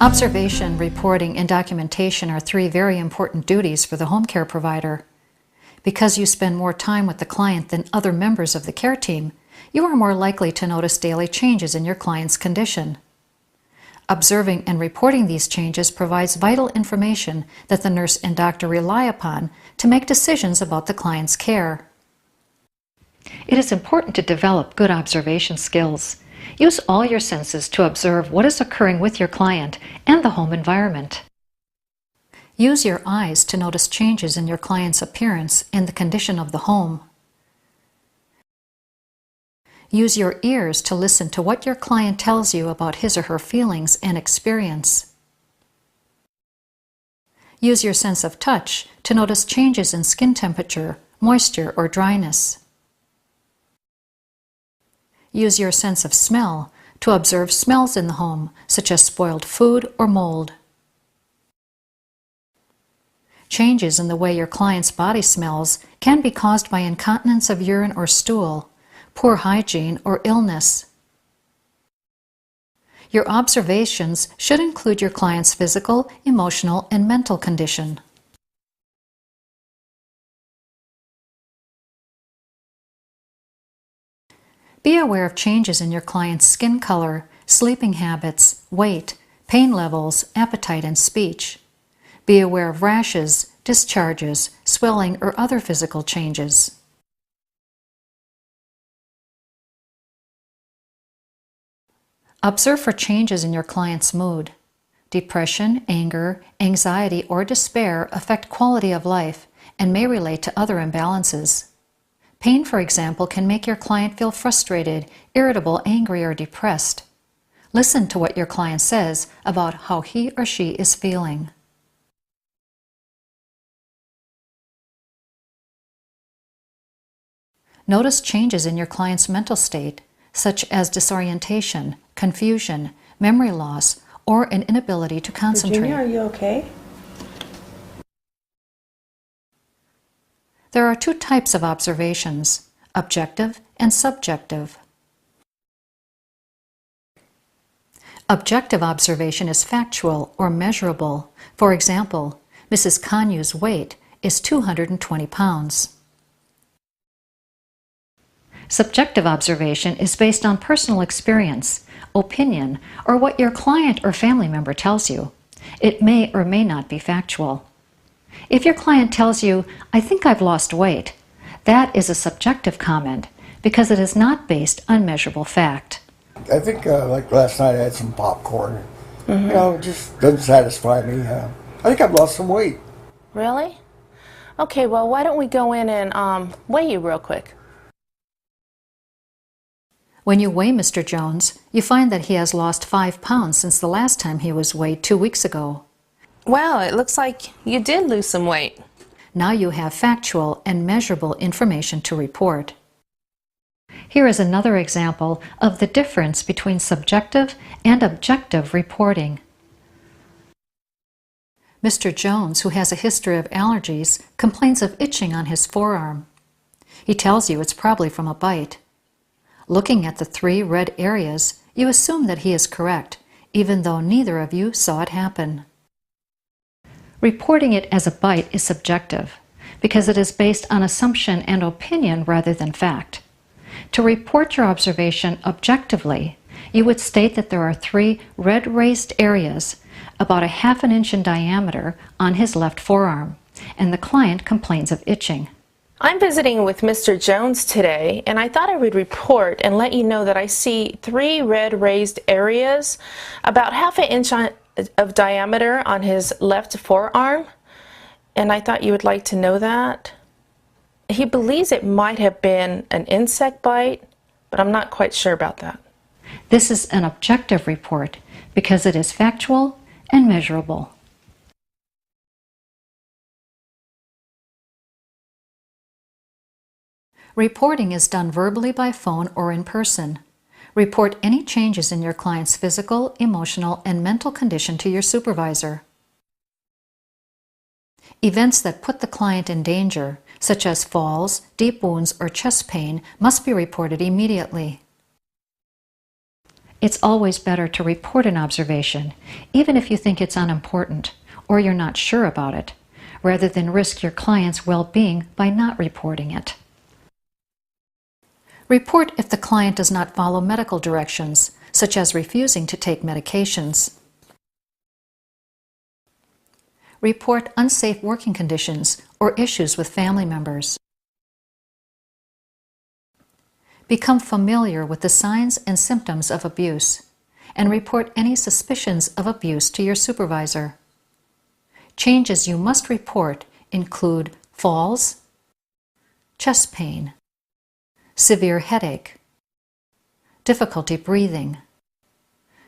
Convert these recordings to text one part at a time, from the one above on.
Observation, reporting, and documentation are three very important duties for the home care provider. Because you spend more time with the client than other members of the care team, you are more likely to notice daily changes in your client's condition. Observing and reporting these changes provides vital information that the nurse and doctor rely upon to make decisions about the client's care. It is important to develop good observation skills. Use all your senses to observe what is occurring with your client and the home environment. Use your eyes to notice changes in your client's appearance and the condition of the home. Use your ears to listen to what your client tells you about his or her feelings and experience. Use your sense of touch to notice changes in skin temperature, moisture, or dryness. Use your sense of smell to observe smells in the home, such as spoiled food or mold. Changes in the way your client's body smells can be caused by incontinence of urine or stool, poor hygiene, or illness. Your observations should include your client's physical, emotional, and mental condition. Be aware of changes in your client's skin color, sleeping habits, weight, pain levels, appetite, and speech. Be aware of rashes, discharges, swelling, or other physical changes. Observe for changes in your client's mood. Depression, anger, anxiety, or despair affect quality of life and may relate to other imbalances. Pain, for example, can make your client feel frustrated, irritable, angry, or depressed. Listen to what your client says about how he or she is feeling. Notice changes in your client's mental state, such as disorientation, confusion, memory loss, or an inability to concentrate. Virginia, are you okay? There are two types of observations, objective and subjective. Objective observation is factual or measurable. For example, Mrs. Kanyu's weight is 220 pounds. Subjective observation is based on personal experience, opinion, or what your client or family member tells you. It may or may not be factual. If your client tells you, "I think I've lost weight," that is a subjective comment because it is not based on measurable fact. I think like last night I had some popcorn. It just doesn't satisfy me. I think I've lost some weight. Really? Okay, well, why don't we go in and weigh you real quick? When you weigh Mr. Jones, you find that he has lost 5 pounds since the last time he was weighed 2 weeks ago. Wow, it looks like you did lose some weight. Now you have factual and measurable information to report. Here is another example of the difference between subjective and objective reporting. Mr. Jones, who has a history of allergies, complains of itching on his forearm. He tells you it's probably from a bite. Looking at the 3 red areas, you assume that he is correct, even though neither of you saw it happen. Reporting it as a bite is subjective because it is based on assumption and opinion rather than fact. To report your observation objectively, you would state that there are 3 red raised areas about 1/2 inch in diameter on his left forearm, and the client complains of itching. I'm visiting with Mr. Jones today, and I thought I would report and let you know that I see 3 red raised areas about 1/2 inch of diameter on his left forearm, and I thought you would like to know that. He believes it might have been an insect bite, but I'm not quite sure about that. This is an objective report because it is factual and measurable. Reporting is done verbally by phone or in person. Report any changes in your client's physical, emotional, and mental condition to your supervisor. Events that put the client in danger, such as falls, deep wounds, or chest pain, must be reported immediately. It's always better to report an observation, even if you think it's unimportant or you're not sure about it, rather than risk your client's well-being by not reporting it. Report if the client does not follow medical directions, such as refusing to take medications. Report unsafe working conditions or issues with family members. Become familiar with the signs and symptoms of abuse, and report any suspicions of abuse to your supervisor. Changes you must report include falls, chest pain, severe headache, difficulty breathing,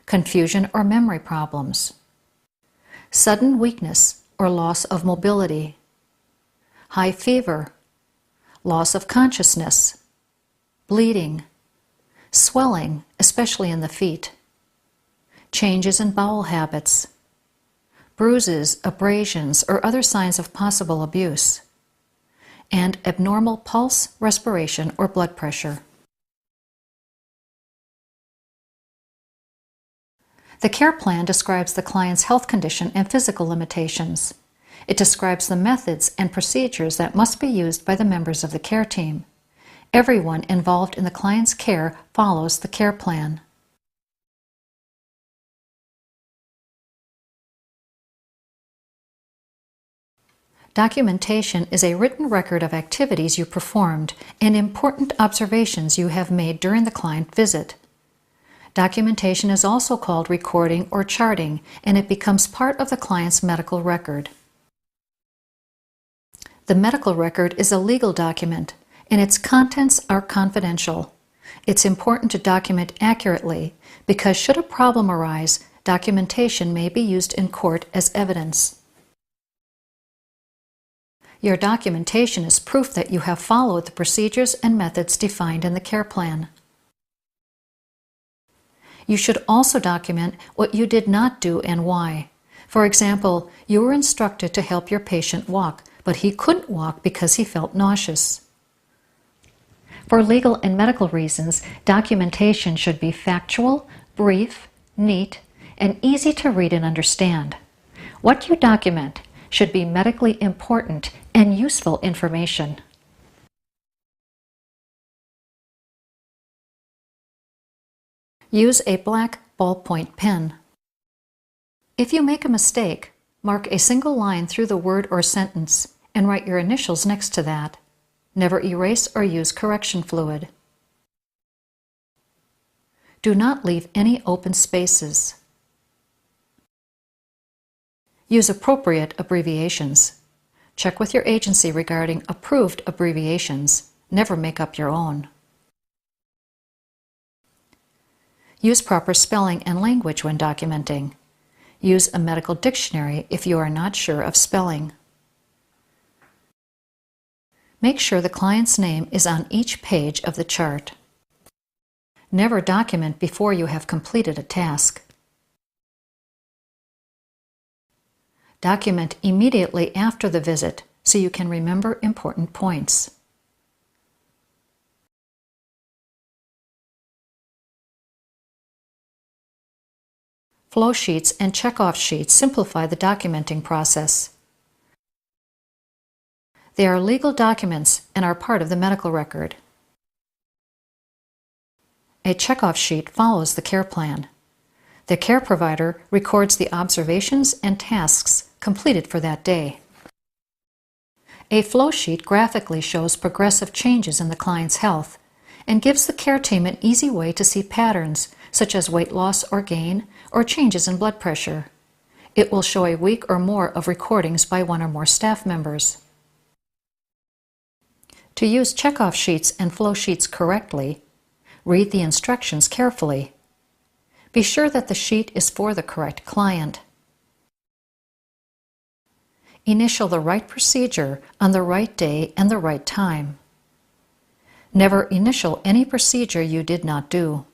confusion or memory problems, sudden weakness or loss of mobility, high fever, loss of consciousness, bleeding, swelling, especially in the feet, changes in bowel habits, bruises, abrasions, or other signs of possible abuse, and abnormal pulse, respiration, or blood pressure. The care plan describes the client's health condition and physical limitations. It describes the methods and procedures that must be used by the members of the care team. Everyone involved in the client's care follows the care plan. Documentation is a written record of activities you performed and important observations you have made during the client visit. Documentation is also called recording or charting, and it becomes part of the client's medical record. The medical record is a legal document, and its contents are confidential. It's important to document accurately because should a problem arise, documentation may be used in court as evidence. Your documentation is proof that you have followed the procedures and methods defined in the care plan. You should also document what you did not do and why. For example, you were instructed to help your patient walk, but he couldn't walk because he felt nauseous. For legal and medical reasons, documentation should be factual, brief, neat, and easy to read and understand. What you document should be medically important and useful information. Use a black ballpoint pen. If you make a mistake, mark a single line through the word or sentence and write your initials next to that. Never erase or use correction fluid. Do not leave any open spaces. Use appropriate abbreviations. Check with your agency regarding approved abbreviations. Never make up your own. Use proper spelling and language when documenting. Use a medical dictionary if you are not sure of spelling. Make sure the client's name is on each page of the chart. Never document before you have completed a task. Document immediately after the visit so you can remember important points. Flow sheets and check-off sheets simplify the documenting process. They are legal documents and are part of the medical record. A check-off sheet follows the care plan. The care provider records the observations and tasks completed for that day. A flow sheet graphically shows progressive changes in the client's health and gives the care team an easy way to see patterns such as weight loss or gain or changes in blood pressure. It will show a week or more of recordings by one or more staff members. To use check-off sheets and flow sheets correctly, read the instructions carefully. Be sure that the sheet is for the correct client. Initial the right procedure on the right day and the right time. Never initial any procedure you did not do.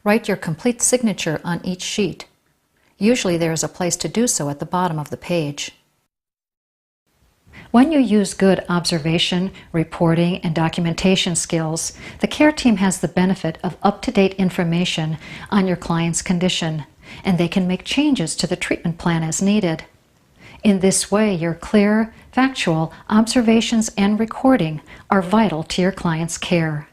Write your complete signature on each sheet. Usually there is a place to do so at the bottom of the page. When you use good observation, reporting, and documentation skills, the care team has the benefit of up-to-date information on your client's condition, and they can make changes to the treatment plan as needed. In this way, your clear, factual observations and recording are vital to your client's care.